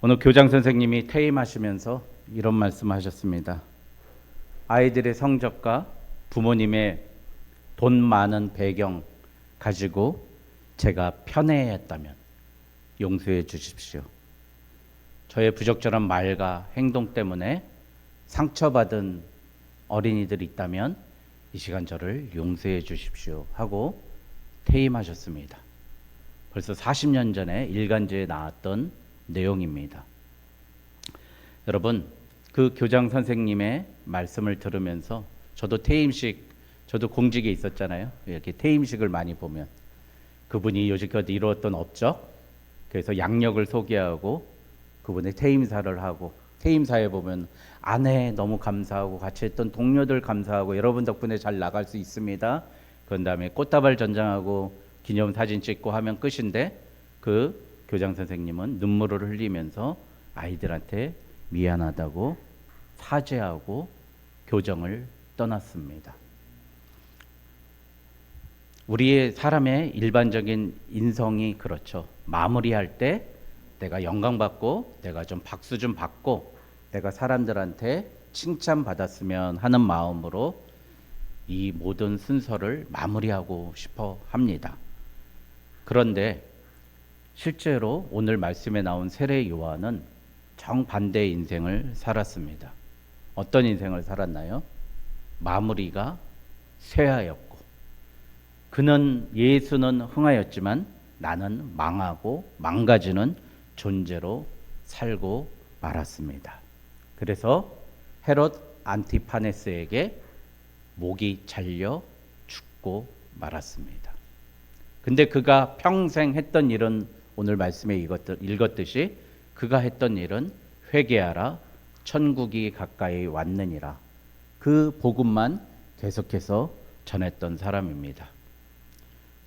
오늘 교장 선생님이 퇴임하시면서 이런 말씀하셨습니다. 아이들의 성적과 부모님의 돈 많은 배경 가지고 제가 편애했다면 용서해 주십시오. 저의 부적절한 말과 행동 때문에 상처받은 어린이들이 있다면 이 시간 저를 용서해 주십시오 하고 퇴임하셨습니다. 벌써 40년 전에 일간지에 나왔던 내용입니다. 여러분, 그 교장 선생님의 말씀을 들으면서 저도 공직에 있었잖아요. 이렇게 퇴임식을 많이 보면 그분이 여지껏 이루었던 업적, 그래서 양력을 소개하고 그분의 퇴임사를 하고, 퇴임사에 보면 아내 너무 감사하고 같이 했던 동료들 감사하고 여러분 덕분에 잘 나갈 수 있습니다. 그런 다음에 꽃다발 전장하고 기념사진 찍고 하면 끝인데, 그 교장 선생님은 눈물을 흘리면서 아이들한테 미안하다고 사죄하고 교정을 떠났습니다. 우리의 사람의 일반적인 인성이 그렇죠. 마무리할 때 내가 영광받고 내가 좀 박수 좀 받고 내가 사람들한테 칭찬받았으면 하는 마음으로 이 모든 순서를 마무리하고 싶어 합니다. 그런데 실제로 오늘 말씀에 나온 세례 요한은 정반대의 인생을 살았습니다. 어떤 인생을 살았나요? 마무리가 쇠하였고, 그는 예수는 흥하였지만 나는 망하고 망가지는 존재로 살고 말았습니다. 그래서 헤롯 안티파네스에게 목이 잘려 죽고 말았습니다. 근데 그가 평생 했던 일은 오늘 말씀에 읽었듯이 그가 했던 일은 회개하라 천국이 가까이 왔느니라, 그 복음만 계속해서 전했던 사람입니다.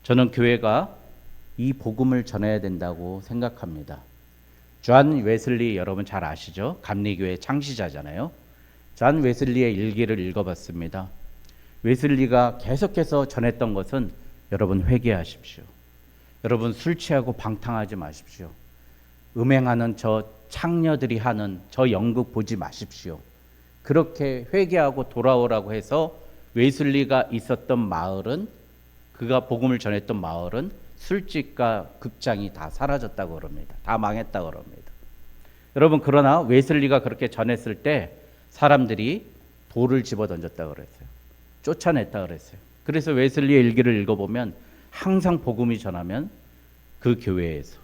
저는 교회가 이 복음을 전해야 된다고 생각합니다. 존 웨슬리 여러분 잘 아시죠? 감리교회 창시자잖아요. 존 웨슬리의 일기를 읽어봤습니다. 웨슬리가 계속해서 전했던 것은 여러분 회개하십시오. 여러분 술 취하고 방탕하지 마십시오. 음행하는 저 창녀들이 하는 저 연극 보지 마십시오. 그렇게 회개하고 돌아오라고 해서 웨슬리가 있었던 마을은, 그가 복음을 전했던 마을은 술집과 극장이 다 사라졌다고 그럽니다. 다 망했다고 그럽니다. 여러분, 그러나 웨슬리가 그렇게 전했을 때 사람들이 돌을 집어 던졌다고 그랬어요. 쫓아냈다고 그랬어요. 그래서 웨슬리의 일기를 읽어보면 항상 복음이 전하면 그 교회에서,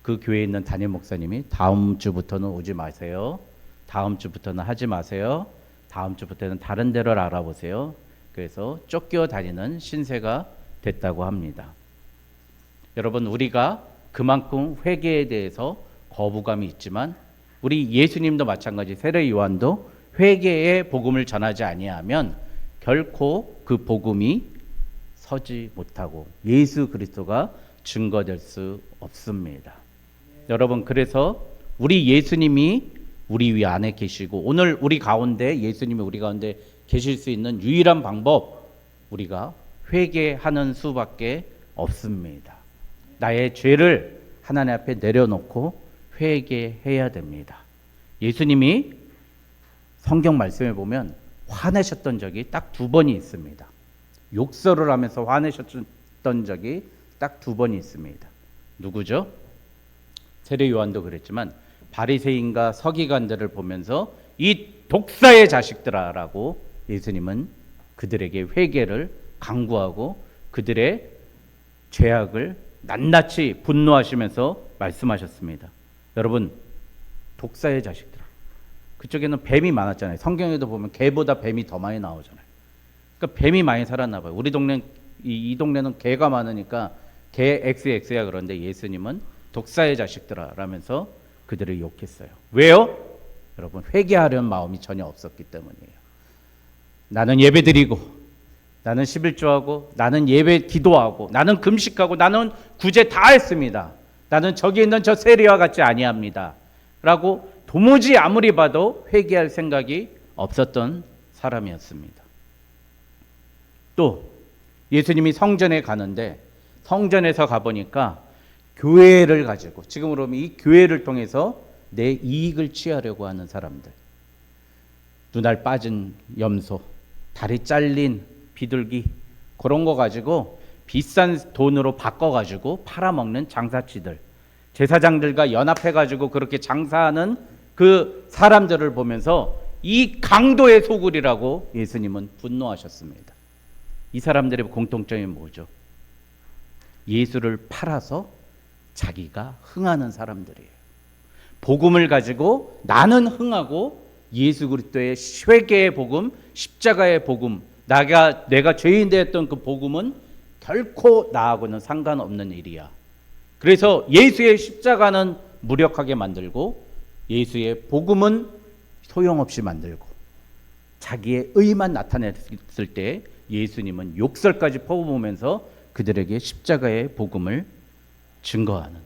그 교회에 있는 담임 목사님이 다음 주부터는 오지 마세요. 다음 주부터는 하지 마세요. 다음 주부터는 다른 데를 알아보세요. 그래서 쫓겨다니는 신세가 됐다고 합니다. 여러분, 우리가 그만큼 회개에 대해서 거부감이 있지만 우리 예수님도 마찬가지, 세례 요한도 회개의 복음을 전하지 아니하면 결코 그 복음이 서지 못하고 예수 그리스도가 증거될 수 없습니다. 여러분, 그래서 우리 예수님이 우리 위 안에 계시고 오늘 우리 가운데 예수님이 우리 가운데 계실 수 있는 유일한 방법, 우리가 회개하는 수밖에 없습니다. 나의 죄를 하나님 앞에 내려놓고 회개해야 됩니다. 예수님이 성경 말씀에 보면 화내셨던 적이 딱 2번이 있습니다. 욕설을 하면서 화내셨던 적이 딱 2번이 있습니다. 누구죠? 세례 요한도 그랬지만 바리새인과 서기관들을 보면서 이 독사의 자식들아라고 예수님은 그들에게 회개를 강구하고 그들의 죄악을 낱낱이 분노하시면서 말씀하셨습니다. 여러분, 독사의 자식들아. 그쪽에는 뱀이 많았잖아요. 성경에도 보면 개보다 뱀이 더 많이 나오잖아요. 그러니까 뱀이 많이 살았나 봐요. 우리 동네, 이 동네는 개가 많으니까 개 XX야. 그런데 예수님은 독사의 자식들아 라면서 그들을 욕했어요. 왜요? 여러분, 회개하려는 마음이 전혀 없었기 때문이에요. 나는 예배 드리고, 나는 11조하고, 나는 예배 기도하고, 나는 금식하고, 나는 구제 다 했습니다. 나는 저기 있는 저 세리와 같지 아니합니다 라고 도무지 아무리 봐도 회개할 생각이 없었던 사람이었습니다. 또 예수님이 성전에 가는데 성전에서 가보니까 교회를 가지고, 지금으로 보면 이 교회를 통해서 내 이익을 취하려고 하는 사람들. 눈알 빠진 염소, 다리 잘린 비둘기, 그런 거 가지고 비싼 돈으로 바꿔가지고 팔아먹는 장사치들, 제사장들과 연합해가지고 그렇게 장사하는 그 사람들을 보면서 이 강도의 소굴이라고 예수님은 분노하셨습니다. 이 사람들의 공통점이 뭐죠? 예수를 팔아서 자기가 흥하는 사람들이에요. 복음을 가지고 나는 흥하고 예수 그리스도의 회개의 복음, 십자가의 복음, 내가 죄인 되었던 그 복음은 결코 나하고는 상관없는 일이야. 그래서 예수의 십자가는 무력하게 만들고 예수의 복음은 소용없이 만들고 자기의 의만 나타냈을 때 예수님은 욕설까지 퍼부으면서 그들에게 십자가의 복음을 증거하는,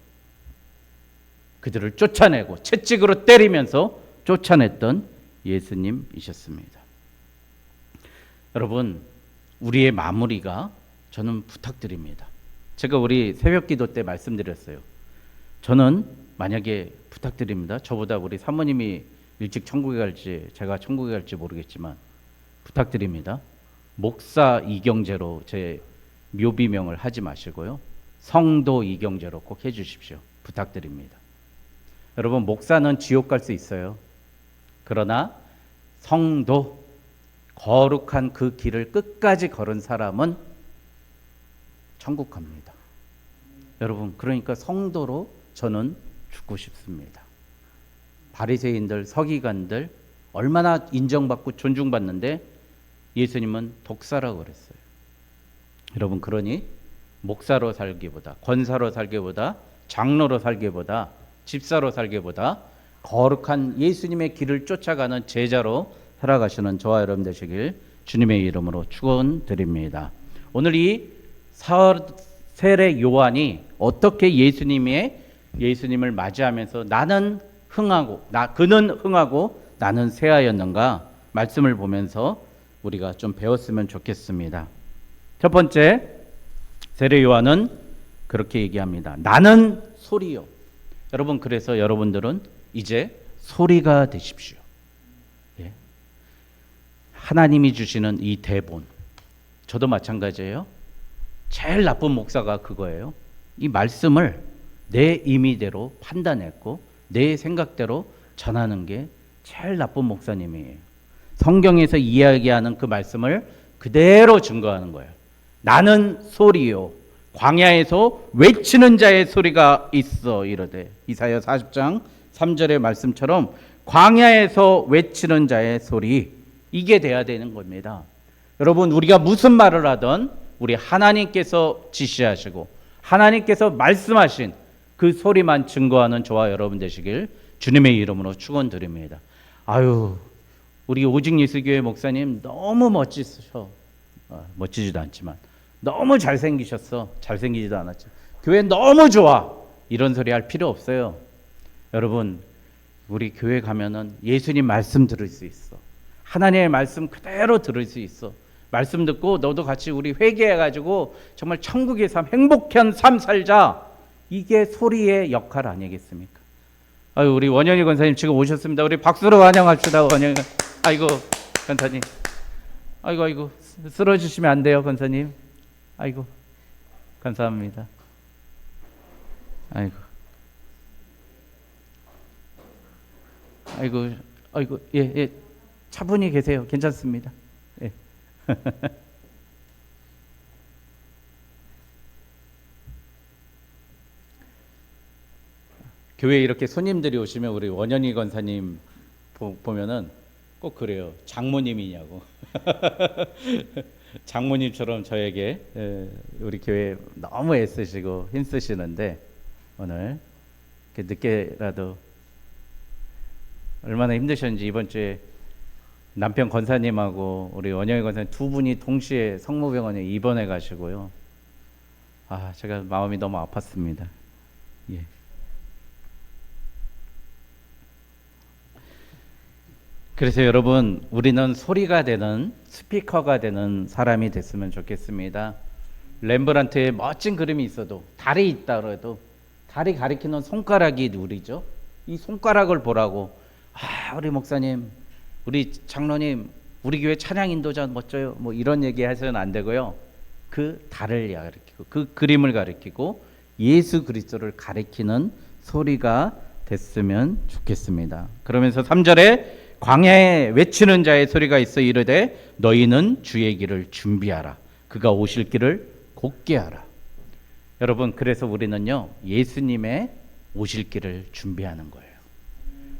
그들을 쫓아내고 채찍으로 때리면서 쫓아냈던 예수님이셨습니다. 여러분, 우리의 마무리가 저는 부탁드립니다. 제가 우리 새벽기도 때 말씀드렸어요. 저는 만약에 부탁드립니다. 저보다 우리 사모님이 일찍 천국에 갈지 제가 천국에 갈지 모르겠지만 부탁드립니다. 목사 이경재로 제 묘비명을 하지 마시고요. 성도 이경재로 꼭 해주십시오. 부탁드립니다. 여러분, 목사는 지옥 갈 수 있어요. 그러나 성도, 거룩한 그 길을 끝까지 걸은 사람은 천국 갑니다. 여러분, 그러니까 성도로 저는 죽고 싶습니다. 바리새인들, 서기관들 얼마나 인정받고 존중받는데 예수님은 독사라고 그랬어요. 여러분, 그러니 목사로 살기보다, 권사로 살기보다, 장로로 살기보다, 집사로 살기보다 거룩한 예수님의 길을 쫓아가는 제자로 살아가시는 저와 여러분 되시길 주님의 이름으로 축원드립니다. 오늘 이 세례 요한이 어떻게 예수님을 맞이하면서 나는 흥하고 그는 흥하고 나는 쇠하였는가 말씀을 보면서 우리가 좀 배웠으면 좋겠습니다. 첫 번째, 세례 요한은 그렇게 얘기합니다. 나는 소리요. 여러분, 그래서 여러분들은 이제 소리가 되십시오. 예. 하나님이 주시는 이 대본, 저도 마찬가지예요. 제일 나쁜 목사가 그거예요. 이 말씀을 내 임의대로 판단했고 내 생각대로 전하는 게 제일 나쁜 목사님이에요. 성경에서 이야기하는 그 말씀을 그대로 증거하는 거예요. 나는 소리요, 광야에서 외치는 자의 소리가 있어 이르되. 이사야 40장 3절의 말씀처럼 광야에서 외치는 자의 소리, 이게 돼야 되는 겁니다. 여러분, 우리가 무슨 말을 하든 우리 하나님께서 지시하시고 하나님께서 말씀하신 그 소리만 증거하는 저와 여러분 되시길 주님의 이름으로 축원드립니다. 아유, 우리 오직 예수교회 목사님 너무 멋지셔. 멋지지도 않지만 너무 잘생기셨어. 잘생기지도 않았지. 교회 너무 좋아. 이런 소리 할 필요 없어요. 여러분, 우리 교회 가면은 예수님 말씀 들을 수 있어. 하나님의 말씀 그대로 들을 수 있어. 말씀 듣고 너도 같이 우리 회개해가지고 정말 천국의 삶, 행복한 삶 살자. 이게 소리의 역할 아니겠습니까? 아유, 우리 원영희 권사님 지금 오셨습니다. 우리 박수로 환영합시다. 원영희. 아이고, 권사님. 아이고, 쓰러지시면 안 돼요, 권사님. 아이고, 감사합니다. 아이고, 예, 차분히 계세요. 괜찮습니다. 예. 교회에 이렇게 손님들이 오시면 우리 원현희 권사님 보면은 꼭 그래요. 장모님이냐고. 장모님처럼 저에게 우리 교회 너무 애쓰시고 힘쓰시는데 오늘 이렇게 늦게라도 얼마나 힘드셨는지 이번 주에 남편 권사님하고 우리 원영희 권사님 두 분이 동시에 성모병원에 입원해 가시고요. 제가 마음이 너무 아팠습니다. 예. 그래서 여러분, 우리는 소리가 되는, 스피커가 되는 사람이 됐으면 좋겠습니다. 렘브란트의 멋진 그림이 있어도, 달이 있다 그래도 다리 가리키는 손가락이 우리죠. 이 손가락을 보라고. 우리 목사님, 우리 장로님, 우리 교회 찬양 인도자 멋져요. 뭐 이런 얘기 해서는 안 되고요. 그 달을 가리키고 그 그림을 가리키고 예수 그리스도를 가리키는 소리가 됐으면 좋겠습니다. 그러면서 3절에 광야에 외치는 자의 소리가 있어 이르되 너희는 주의 길을 준비하라. 그가 오실 길을 곧게 하라. 여러분, 그래서 우리는요, 예수님의 오실 길을 준비하는 거예요.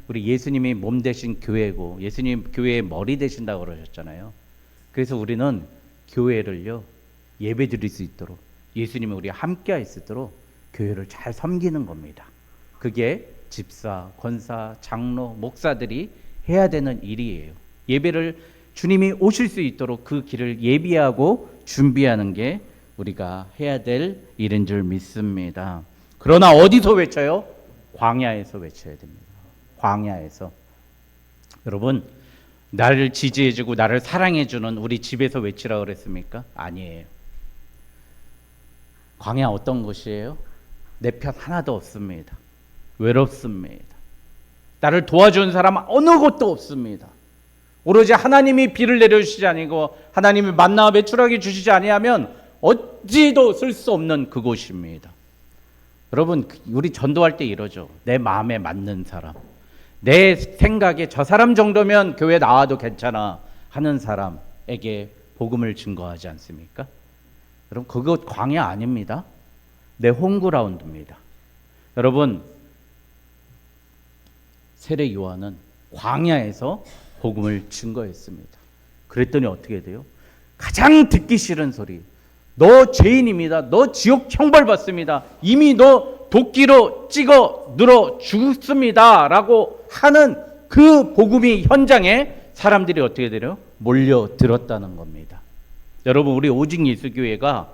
우리 예수님이 몸 대신 교회고 예수님 교회의 머리 되신다고 그러셨잖아요. 그래서 우리는 교회를요, 예배 드릴 수 있도록 예수님이 우리와 함께 할 수 있도록 교회를 잘 섬기는 겁니다. 그게 집사, 권사, 장로, 목사들이 해야 되는 일이에요. 예배를 주님이 오실 수 있도록 그 길을 예비하고 준비하는 게 우리가 해야 될 일인 줄 믿습니다. 그러나 어디서 외쳐요? 광야에서 외쳐야 됩니다. 광야에서. 여러분, 나를 지지해주고 나를 사랑해주는 우리 집에서 외치라 그랬습니까? 아니에요. 광야 어떤 곳이에요? 내 편 하나도 없습니다. 외롭습니다. 나를 도와주는 사람 어느 곳도 없습니다. 오로지 하나님이 비를 내려주시지 아니고 하나님이 만나와 메추라기 주시지 아니하면 어찌도 쓸 수 없는 그곳입니다. 여러분, 우리 전도할 때 이러죠. 내 마음에 맞는 사람, 내 생각에 저 사람 정도면 교회 나와도 괜찮아 하는 사람에게 복음을 증거하지 않습니까? 여러분, 그것 광야 아닙니다. 내 홈그라운드입니다. 여러분, 세례 요한은 광야에서 복음을 증거했습니다. 그랬더니 어떻게 돼요? 가장 듣기 싫은 소리, 너 죄인입니다. 너 지옥 형벌 받습니다. 이미 너 도끼로 찍어 눌어 죽습니다 라고 하는 그 복음이 현장에 사람들이 어떻게 돼요? 몰려들었다는 겁니다. 여러분, 우리 오직 예수교회가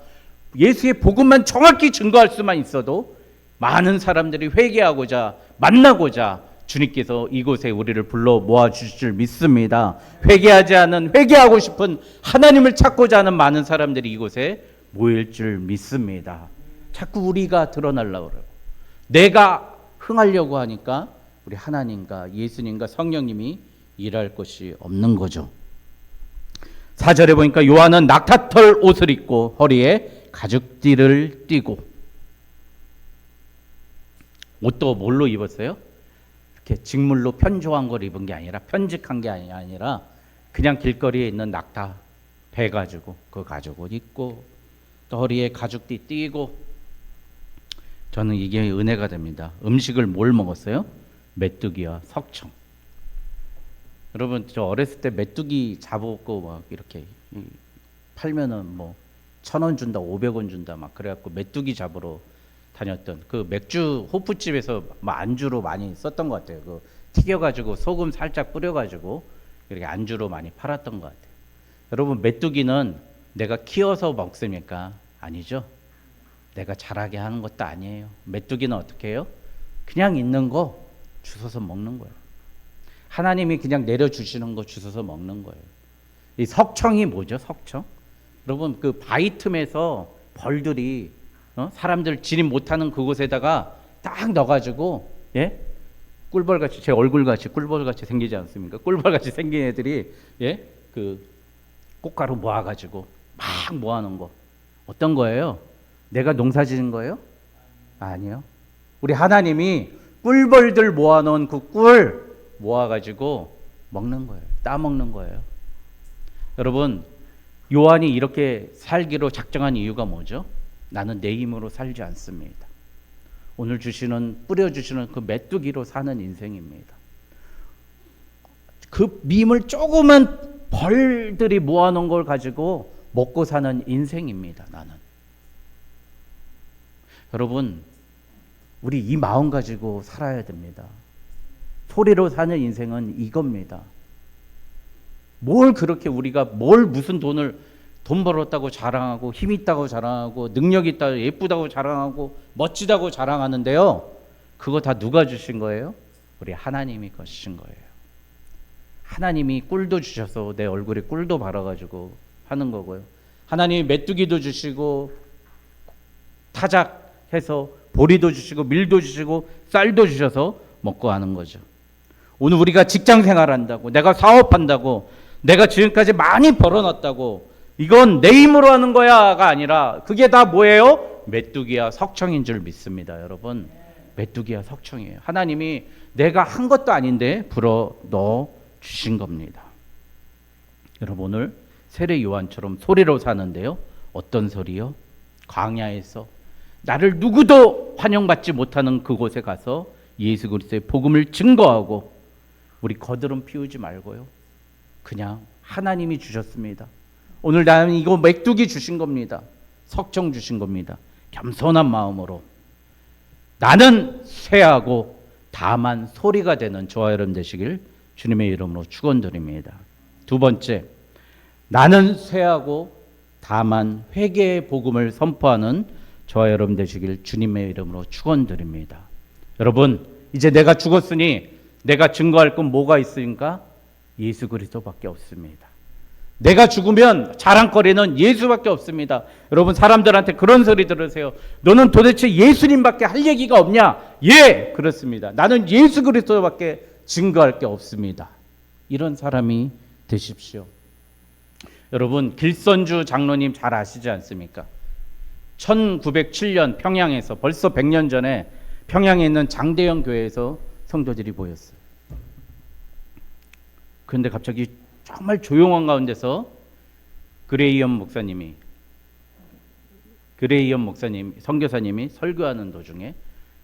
예수의 복음만 정확히 증거할 수만 있어도 많은 사람들이 회개하고자 만나고자 주님께서 이곳에 우리를 불러 모아주실 줄 믿습니다. 회개하지 않은, 회개하고 싶은, 하나님을 찾고자 하는 많은 사람들이 이곳에 모일 줄 믿습니다. 자꾸 우리가 드러나려고 그래요. 내가 흥하려고 하니까 우리 하나님과 예수님과 성령님이 일할 것이 없는 거죠. 4절에 보니까 요한은 낙타털 옷을 입고 허리에 가죽띠를 띠고, 옷도 뭘로 입었어요? 이렇게 직물로 편조한 걸 입은 게 아니라, 편직한 게 아니라 그냥 길거리에 있는 낙타 배 가지고 그 가죽옷 입고 또 허리에 가죽띠 띠고. 저는 이게 은혜가 됩니다. 음식을 뭘 먹었어요? 메뚜기와 석청. 여러분, 저 어렸을 때 메뚜기 잡고 막 이렇게 팔면은 뭐 1,000원 준다, 500원 준다 막 그래갖고 메뚜기 잡으러 다녔던 그 맥주 호프집에서 안주로 많이 썼던 것 같아요. 그 튀겨가지고 소금 살짝 뿌려가지고 이렇게 안주로 많이 팔았던 것 같아요. 여러분, 메뚜기는 내가 키워서 먹습니까? 아니죠. 내가 자라게 하는 것도 아니에요. 메뚜기는 어떻게 해요? 그냥 있는 거 주워서 먹는 거예요. 하나님이 그냥 내려주시는 거 주워서 먹는 거예요. 이 석청이 뭐죠? 석청? 여러분, 그 바위 틈에서 벌들이 사람들 진입 못하는 그곳에다가 딱 넣어가지고, 예? 꿀벌같이, 제 얼굴같이 꿀벌같이 생기지 않습니까? 꿀벌같이 생긴 애들이, 예? 그 꽃가루 모아가지고 막 모아놓은 거. 어떤 거예요? 내가 농사 지은 거예요? 아니요. 우리 하나님이 꿀벌들 모아놓은 그 꿀 모아가지고 먹는 거예요. 따먹는 거예요. 여러분, 요한이 이렇게 살기로 작정한 이유가 뭐죠? 나는 내 힘으로 살지 않습니다. 오늘 주시는, 뿌려주시는 그 메뚜기로 사는 인생입니다. 그 밈을 조그만 벌들이 모아놓은 걸 가지고 먹고 사는 인생입니다. 나는. 여러분, 우리 이 마음 가지고 살아야 됩니다. 소리로 사는 인생은 이겁니다. 뭘 그렇게 우리가 무슨 돈 벌었다고 자랑하고 힘 있다고 자랑하고 능력 있다고 예쁘다고 자랑하고 멋지다고 자랑하는데요. 그거 다 누가 주신 거예요? 우리 하나님이 주신 거예요. 하나님이 꿀도 주셔서 내 얼굴에 꿀도 발라가지고 하는 거고요. 하나님이 메뚜기도 주시고 타작해서 보리도 주시고 밀도 주시고 쌀도 주셔서 먹고 하는 거죠. 오늘 우리가 직장 생활한다고, 내가 사업한다고, 내가 지금까지 많이 벌어놨다고, 이건 내 힘으로 하는 거야가 아니라 그게 다 뭐예요? 메뚜기와 석청인 줄 믿습니다. 여러분, 메뚜기와 석청이에요. 하나님이 내가 한 것도 아닌데 불어 넣어 주신 겁니다. 여러분, 오늘 세례 요한처럼 소리로 사는데요. 어떤 소리요? 광야에서 나를 누구도 환영받지 못하는 그곳에 가서 예수 그리스도의 복음을 증거하고, 우리 거드름 피우지 말고요, 그냥 하나님이 주셨습니다. 오늘 나는 이거 메뚜기 주신 겁니다. 석청 주신 겁니다. 겸손한 마음으로 나는 쇠하고 다만 소리가 되는 저와 여러분 되시길 주님의 이름으로 축원드립니다. 두 번째, 나는 쇠하고 다만 회개의 복음을 선포하는 저와 여러분 되시길 주님의 이름으로 축원드립니다. 여러분, 이제 내가 죽었으니 내가 증거할 건 뭐가 있습니까? 예수 그리스도밖에 없습니다. 내가 죽으면 자랑거리는 예수밖에 없습니다. 여러분, 사람들한테 그런 소리 들으세요. 너는 도대체 예수님밖에 할 얘기가 없냐? 예, 그렇습니다. 나는 예수 그리스도밖에 증거할 게 없습니다. 이런 사람이 되십시오. 여러분, 길선주 장로님 잘 아시지 않습니까? 1907년 평양에서, 벌써 100년 전에 평양에 있는 장대영 교회에서 성도들이 모였어요. 그런데 갑자기 정말 조용한 가운데서 그레이엄 목사님이 선교사님이 설교하는 도중에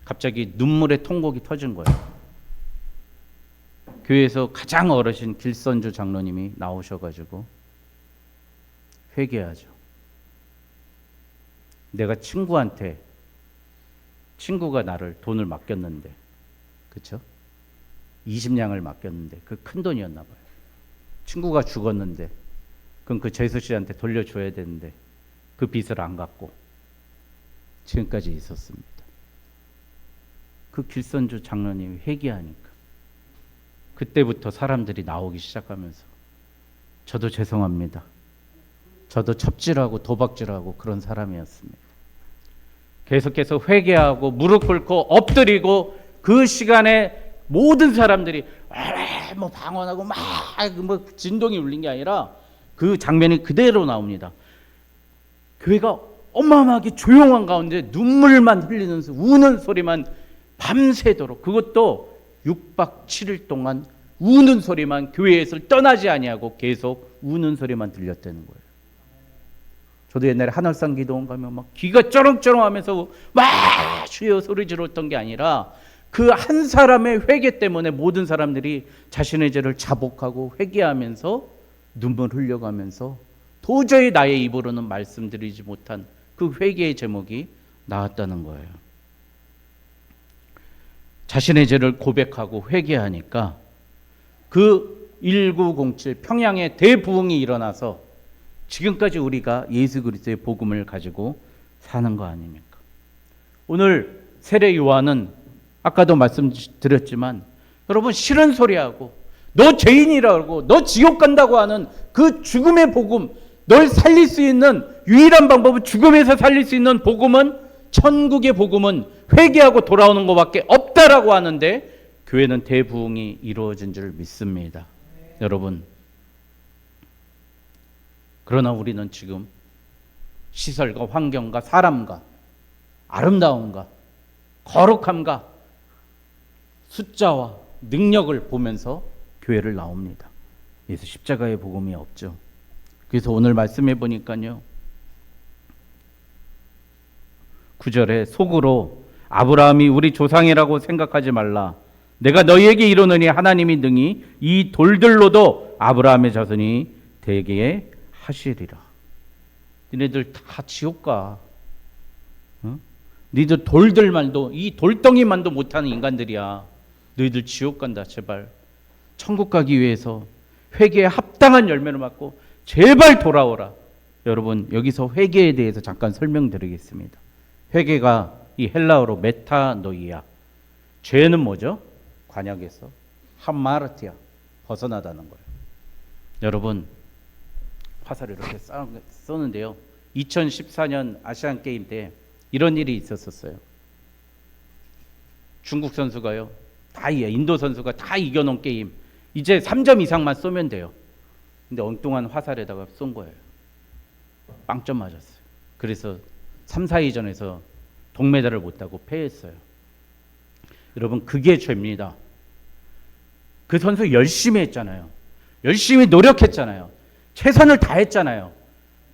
갑자기 눈물의 통곡이 터진 거예요. 교회에서 가장 어르신 길선주 장로님이 나오셔가지고 회개하죠. 내가 친구가 나를 돈을 맡겼는데, 그렇죠? 20냥을 맡겼는데 그 큰 돈이었나 봐요. 친구가 죽었는데 그럼 그 제수 씨한테 돌려줘야 되는데 그 빚을 안 갚고 지금까지 있었습니다. 그 길선주 장로님이 회개하니까 그때부터 사람들이 나오기 시작하면서 저도 죄송합니다. 저도 첩질하고 도박질하고 그런 사람이었습니다. 계속해서 회개하고 무릎 꿇고 엎드리고, 그 시간에 모든 사람들이 뭐 방언하고 막 뭐 진동이 울린 게 아니라 그 장면이 그대로 나옵니다. 교회가 어마어마하게 조용한 가운데 눈물만 흘리는, 우는 소리만 밤새도록, 그것도 6박 7일 동안 우는 소리만, 교회에서 떠나지 아니하고 계속 우는 소리만 들렸다는 거예요. 저도 옛날에 하늘산 기도원 가면 막 귀가 쩌렁쩌렁하면서 막 주여 소리 질렀던 게 아니라 그 한 사람의 회개 때문에 모든 사람들이 자신의 죄를 자복하고 회개하면서 눈물 흘려가면서 도저히 나의 입으로는 말씀드리지 못한 그 회개의 제목이 나왔다는 거예요. 자신의 죄를 고백하고 회개하니까 그 1907 평양에 대부흥이 일어나서 지금까지 우리가 예수 그리스도의 복음을 가지고 사는 거 아닙니까? 오늘 세례 요한은 아까도 말씀드렸지만, 여러분, 싫은 소리하고 너 죄인이라고, 너 지옥 간다고 하는 그 죽음의 복음, 널 살릴 수 있는 유일한 방법은, 죽음에서 살릴 수 있는 복음은, 천국의 복음은 회개하고 돌아오는 것밖에 없다라고 하는데 교회는 대부흥이 이루어진 줄 믿습니다. 여러분, 그러나 우리는 지금 시설과 환경과 사람과 아름다움과 거룩함과 숫자와 능력을 보면서 교회를 나옵니다. 그래서 십자가의 복음이 없죠. 그래서 오늘 말씀해 보니까요, 9절에 속으로 아브라함이 우리 조상이라고 생각하지 말라. 내가 너희에게 이르노니 하나님이 능히 이 돌들로도 아브라함의 자손이 되게 하시리라. 니네들 다 지옥 가. 응? 니들 돌들만도, 이 돌덩이만도 못하는 인간들이야. 너희들 지옥 간다. 제발 천국 가기 위해서 회개에 합당한 열매를 맞고 제발 돌아오라. 여러분, 여기서 회개에 대해서 잠깐 설명드리겠습니다. 회개가 이 헬라어로 메타노이아, 죄는 뭐죠? 관역에서 하마르티아, 벗어나다는 거예요. 여러분, 화살을 이렇게 쏘는데요, 2014년 아시안게임 때 이런 일이 있었어요. 중국 선수가요, 다 인도 선수가 다 이겨놓은 게임. 이제 3점 이상만 쏘면 돼요. 근데 엉뚱한 화살에다가 쏜 거예요. 빵점 맞았어요. 그래서 3, 4위전에서 동메달을 못 따고 패했어요. 여러분, 그게 죄입니다. 그 선수 열심히 했잖아요. 열심히 노력했잖아요. 최선을 다했잖아요.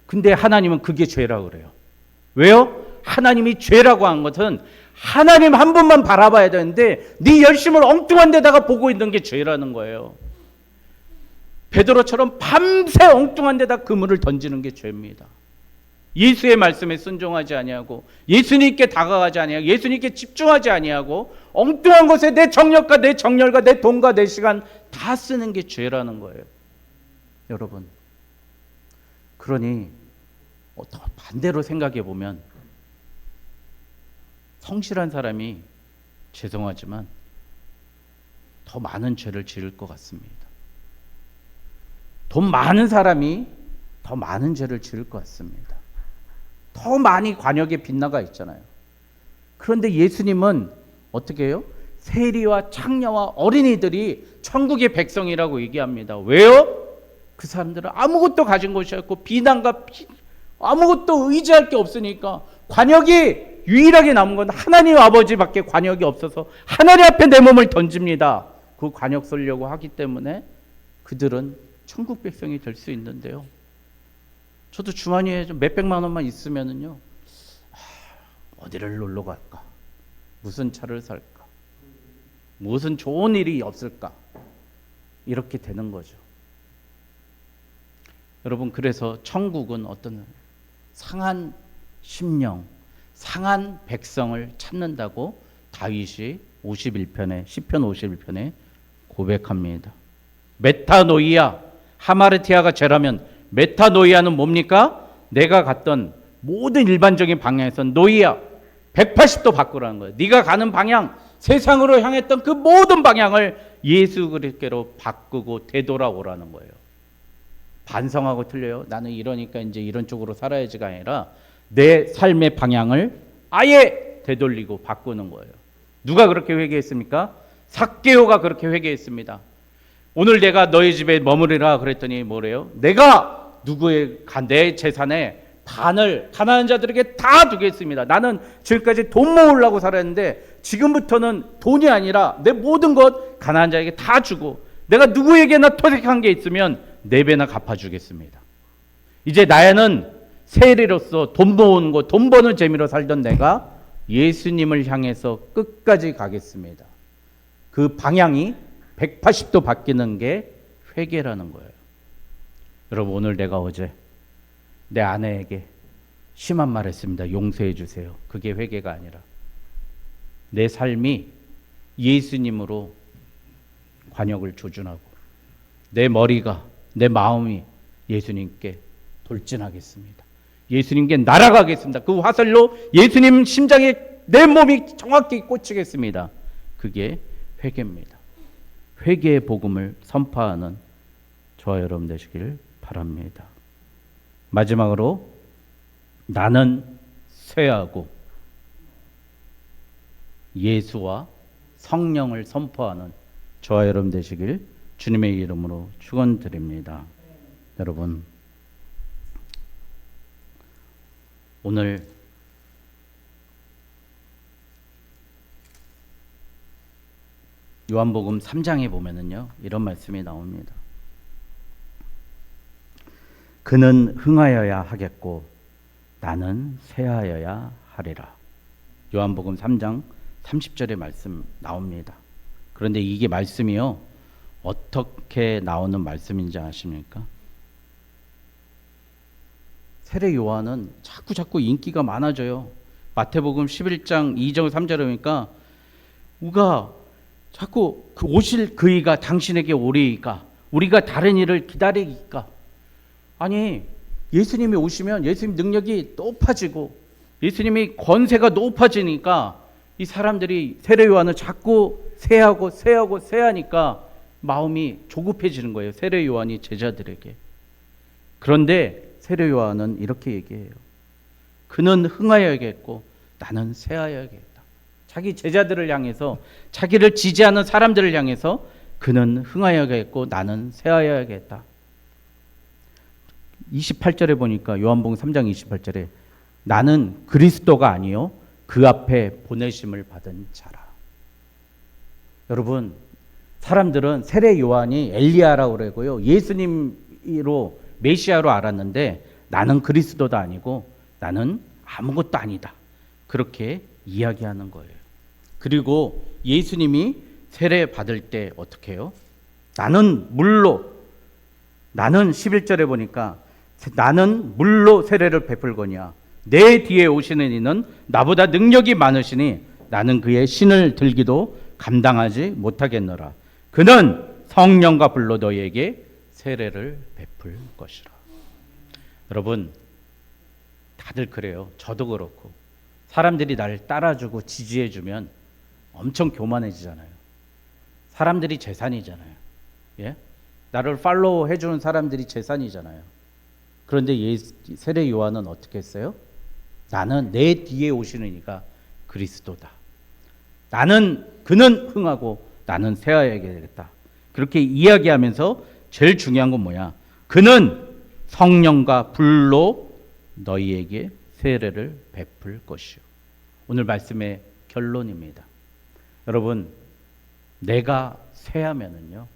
근데 하나님은 그게 죄라고 그래요. 왜요? 하나님이 죄라고 한 것은 하나님 한 분만 바라봐야 되는데 네 열심을 엉뚱한 데다가 보고 있는 게 죄라는 거예요. 베드로처럼 밤새 엉뚱한 데다 그물을 던지는 게 죄입니다. 예수의 말씀에 순종하지 아니하고 예수님께 다가가지 아니하고 예수님께 집중하지 아니하고 엉뚱한 것에 내 정력과 내 정열과 내 돈과 내 시간 다 쓰는 게 죄라는 거예요. 여러분, 그러니 반대로 생각해 보면 성실한 사람이 죄송하지만 더 많은 죄를 지을 것 같습니다. 돈 많은 사람이 더 많은 죄를 지을 것 같습니다. 더 많이 관역에 빗나가 있잖아요. 그런데 예수님은 어떻게 해요? 세리와 창녀와 어린이들이 천국의 백성이라고 얘기합니다. 왜요? 그 사람들은 아무것도 가진 것이 없고 비난과 아무것도 의지할 게 없으니까 관역이 유일하게 남은 건 하나님 아버지밖에 관역이 없어서 하나님 앞에 내 몸을 던집니다. 그 관역 쓰려고 하기 때문에 그들은 천국 백성이 될 수 있는데요. 저도 주머니에 좀 몇백만 원만 있으면은요, 어디를 놀러 갈까? 무슨 차를 살까? 무슨 좋은 일이 없을까? 이렇게 되는 거죠. 여러분, 그래서 천국은 어떤 상한 심령, 상한 백성을 찾는다고 다윗이 51편에 시편 51편에 고백합니다. 메타노이아, 하마르티아가 죄라면 메타노이아는 뭡니까? 내가 갔던 모든 일반적인 방향에서 노이아 180도 바꾸라는 거예요. 네가 가는 방향, 세상으로 향했던 그 모든 방향을 예수 그리스도로 바꾸고 되돌아오라는 거예요. 반성하고 틀려요. 나는 이러니까 이제 이런 쪽으로 살아야지가 아니라 내 삶의 방향을 아예 되돌리고 바꾸는 거예요. 누가 그렇게 회개했습니까? 삭개오가 그렇게 회개했습니다. 오늘 내가 너희 집에 머무리라 그랬더니 뭐래요? 내가 내 재산의 반을 가난한 자들에게 다 두겠습니다. 나는 지금까지 돈 모으려고 살았는데 지금부터는 돈이 아니라 내 모든 것 가난한 자에게 다 주고 내가 누구에게나 토색한 게 있으면 4배나 갚아주겠습니다. 이제 나는 세리로서 돈 모으는 거, 돈 버는 재미로 살던 내가 예수님을 향해서 끝까지 가겠습니다. 그 방향이 180도 바뀌는 게 회개라는 거예요. 여러분, 오늘 내가 어제 내 아내에게 심한 말 했습니다. 용서해 주세요. 그게 회개가 아니라 내 삶이 예수님으로 관역을 조준하고 내 머리가, 내 마음이 예수님께 돌진하겠습니다. 예수님께 날아가겠습니다. 그 화살로 예수님 심장에 내 몸이 정확히 꽂히겠습니다. 그게 회개입니다. 회개의 복음을 선포하는 저와 여러분 되시길 바랍니다. 마지막으로 나는 쇠하고 예수와 성령을 선포하는 저와 여러분 되시길 주님의 이름으로 축원드립니다. 여러분, 오늘 요한복음 3장에 보면은요, 이런 말씀이 나옵니다. 그는 흥하여야 하겠고 나는 쇠하여야 하리라. 요한복음 3장 30절의 말씀 나옵니다. 그런데 이게 말씀이요, 어떻게 나오는 말씀인지 아십니까? 세례 요한은 자꾸 인기가 많아져요. 마태복음 11장 2절 3절에 보니까 우가 자꾸 그 오실 그이가 당신에게 오리이까 우리가 다른 일을 기다리기까. 아니, 예수님이 오시면 예수님 능력이 높아지고 예수님이 권세가 높아지니까 이 사람들이 세례 요한을 자꾸 세하니까 마음이 조급해지는 거예요. 세례 요한이 제자들에게. 그런데 세례 요한은 이렇게 얘기해요. 그는 흥하여야겠고 나는 쇠하여야겠다. 자기 제자들을 향해서, 자기를 지지하는 사람들을 향해서 그는 흥하여야겠고 나는 쇠하여야겠다. 28절에 보니까 요한복음 3장 28절에 나는 그리스도가 아니요 그 앞에 보내심을 받은 자라. 여러분, 사람들은 세례 요한이 엘리야라고 그러고요, 예수님으로 메시아로 알았는데 나는 그리스도도 아니고 나는 아무것도 아니다, 그렇게 이야기하는 거예요. 그리고 예수님이 세례 받을 때 어떻게 해요? 나는 11절에 보니까 나는 물로 세례를 베풀거니와 내 뒤에 오시는 이는 나보다 능력이 많으시니 나는 그의 신을 들기도 감당하지 못하겠노라. 그는 성령과 불로 너희에게 세례를 베풀 것이라. 여러분, 다들 그래요. 저도 그렇고. 사람들이 나를 따라주고 지지해주면 엄청 교만해지잖아요. 사람들이 재산이잖아요. 예? 나를 팔로우 해주는 사람들이 재산이잖아요. 그런데 세례 요한은 어떻게 했어요? 나는 내 뒤에 오시는 이가 그리스도다. 그는 흥하고 나는 쇠하여야겠다. 그렇게 이야기하면서 제일 중요한 건 뭐야? 그는 성령과 불로 너희에게 세례를 베풀 것이요. 오늘 말씀의 결론입니다. 여러분, 내가 쇠하면은요,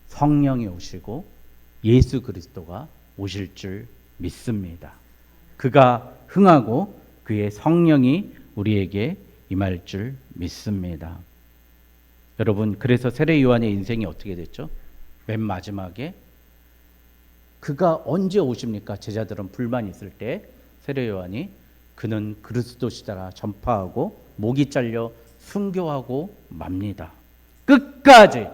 성령이 오시고 예수 그리스도가 오실 줄 믿습니다. 그가 흥하고 그의 성령이 우리에게 임할 줄 믿습니다. 여러분, 그래서 세례 요한의 인생이 어떻게 됐죠? 맨 마지막에 그가 언제 오십니까? 제자들은 불만 있을 때 세례 요한이 그는 그리스도시다라 전파하고 목이 잘려 순교하고 맙니다. 끝까지,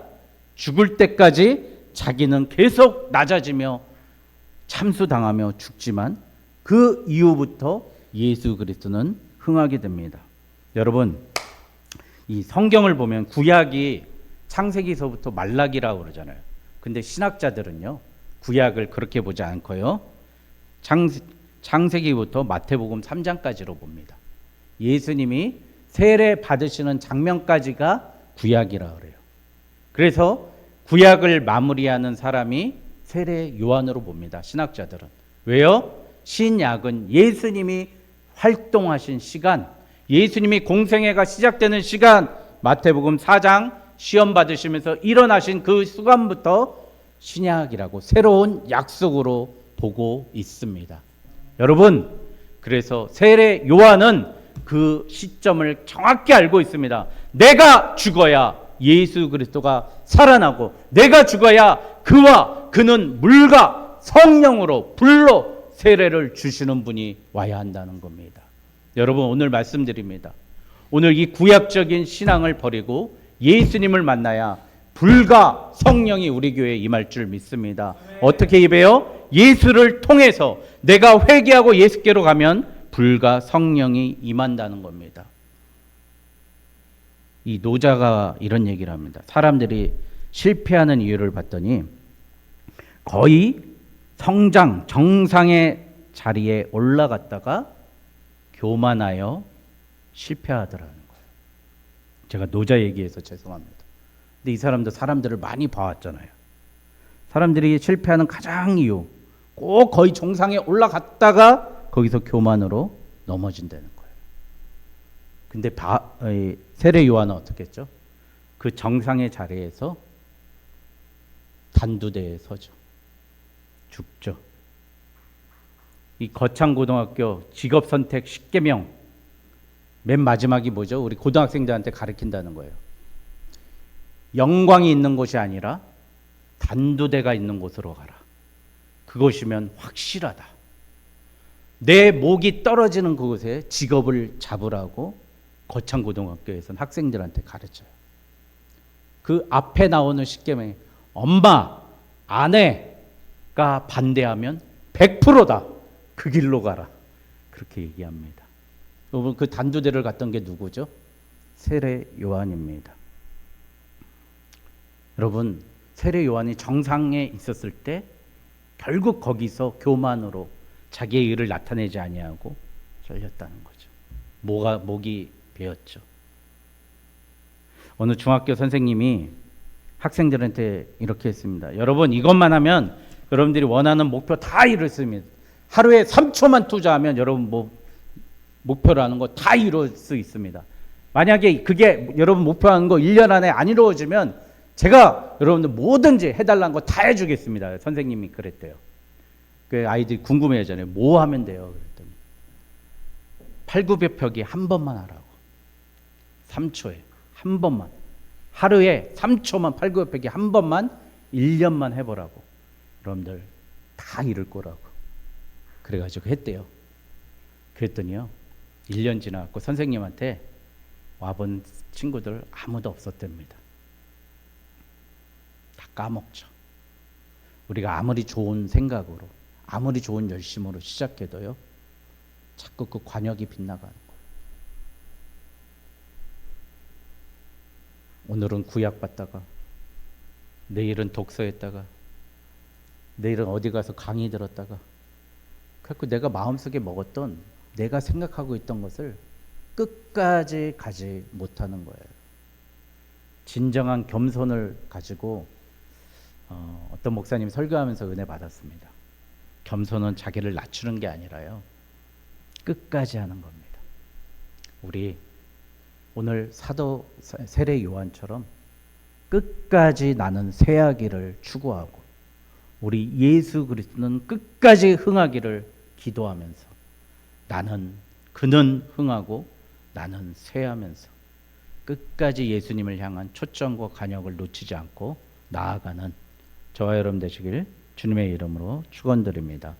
죽을 때까지 자기는 계속 낮아지며 참수당하며 죽지만 그 이후부터 예수 그리스도는 흥하게 됩니다. 여러분, 이 성경을 보면 구약이 창세기서부터 말라기라고 그러잖아요. 근데 신학자들은요, 구약을 그렇게 보지 않고요, 창세기부터 마태복음 3장까지로 봅니다. 예수님이 세례 받으시는 장면까지가 구약이라 그래요. 그래서 구약을 마무리하는 사람이 세례 요한으로 봅니다, 신학자들은. 왜요? 신약은 예수님이 활동하신 시간, 예수님이 공생애가 시작되는 시간, 마태복음 4장 시험 받으시면서 일어나신 그 순간부터 신약이라고 새로운 약속으로 보고 있습니다. 여러분, 그래서 세례 요한은 그 시점을 정확히 알고 있습니다. 내가 죽어야 예수 그리스도가 살아나고, 내가 죽어야 그는 물과 성령으로 불로 세례를 주시는 분이 와야 한다는 겁니다. 여러분, 오늘 말씀드립니다. 오늘 이 구약적인 신앙을 버리고 예수님을 만나야 불과 성령이 우리 교회에 임할 줄 믿습니다. 어떻게 임해요? 예수를 통해서 내가 회개하고 예수께로 가면 불과 성령이 임한다는 겁니다. 이 노자가 이런 얘기를 합니다. 사람들이 실패하는 이유를 봤더니 거의 성장, 정상의 자리에 올라갔다가 교만하여 실패하더라는 거예요. 제가 노자 얘기해서 죄송합니다. 근데 이 사람도 사람들을 많이 봐왔잖아요. 사람들이 실패하는 가장 이유, 꼭 거의 정상에 올라갔다가 거기서 교만으로 넘어진다는 거예요. 근데 세례 요한은 어떻게 했죠? 그 정상의 자리에서 단두대에 서죠. 죽죠. 이 거창고등학교 직업선택 10계명 맨 마지막이 뭐죠? 우리 고등학생들한테 가르친다는 거예요. 영광이 있는 곳이 아니라 단두대가 있는 곳으로 가라. 그것이면 확실하다. 내 목이 떨어지는 그곳에 직업을 잡으라고 거창고등학교에서는 학생들한테 가르쳐요. 그 앞에 나오는 10계명이 엄마, 아내가 반대하면 100%다. 그 길로 가라. 그렇게 얘기합니다. 여러분, 그 단두대를 갔던 게 누구죠? 세례 요한입니다. 여러분, 세례 요한이 정상에 있었을 때 결국 거기서 교만으로 자기의 의를 나타내지 아니하고 잘렸다는 거죠. 목이 배웠죠. 어느 중학교 선생님이 학생들한테 이렇게 했습니다. 여러분, 이것만 하면 여러분들이 원하는 목표 다 이룰 수 있습니다. 하루에 3초만 투자하면 여러분 목표라는 거 다 이룰 수 있습니다. 만약에 그게 여러분 목표하는 거 1년 안에 안 이루어지면 제가 여러분들 뭐든지 해달라는 거 다 해주겠습니다. 선생님이 그랬대요. 그 아이들이 궁금해하잖아요. 뭐 하면 돼요? 그랬더니 팔굽혀펴기 한 번만 하라고. 3초에 한 번만. 하루에 3초만 팔굽혀펴기 한 번만 1년만 해보라고. 여러분들 다 이룰 거라고. 그래가지고 했대요. 그랬더니요, 1년 지나고 선생님한테 와본 친구들 아무도 없었답니다. 다 까먹죠. 우리가 아무리 좋은 생각으로, 아무리 좋은 열심으로 시작해도요, 자꾸 그 관역이 빗나가는 거예요. 오늘은 구약 받다가, 내일은 독서했다가, 내일은 어디 가서 강의 들었다가, 그래서 내가 마음속에 먹었던, 내가 생각하고 있던 것을 끝까지 가지 못하는 거예요. 진정한 겸손을 가지고 어떤 목사님 설교하면서 은혜 받았습니다. 겸손은 자기를 낮추는 게 아니라요, 끝까지 하는 겁니다. 우리 오늘 사도 세례 요한처럼 끝까지 나는 쇠하기를 추구하고, 우리 예수 그리스도는 끝까지 흥하기를 기도하면서, 그는 흥하고 나는 쇠하면서 끝까지 예수님을 향한 초점과 간역을 놓치지 않고 나아가는 저와 여러분 되시길 주님의 이름으로 축원드립니다.